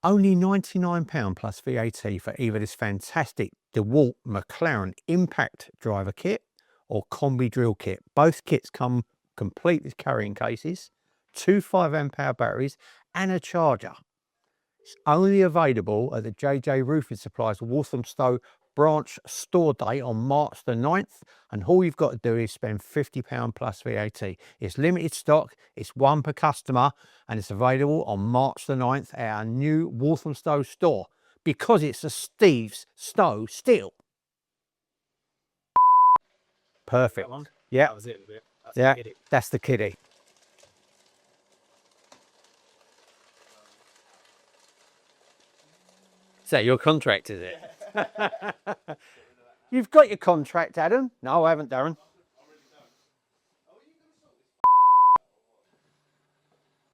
Only £99 plus VAT for either this fantastic DeWALT McLaren Impact Driver Kit or Combi Drill Kit. Both kits come complete with carrying cases, two 5Ah batteries and a charger. It's only available at the JJ Roofing Supplies Walthamstow branch store day on March the 9th, and all you've got to do is spend £50 plus VAT. It's limited stock, it's one per customer, and it's available on March the 9th at our new Walthamstow store because it's a Steve's Stow steel. Perfect. That one? Yeah. That was it a bit. That's Yeah, the kitty. that's the kitty. Is that your contract, is it? You've got your contract, Adam. No, I haven't, Darren.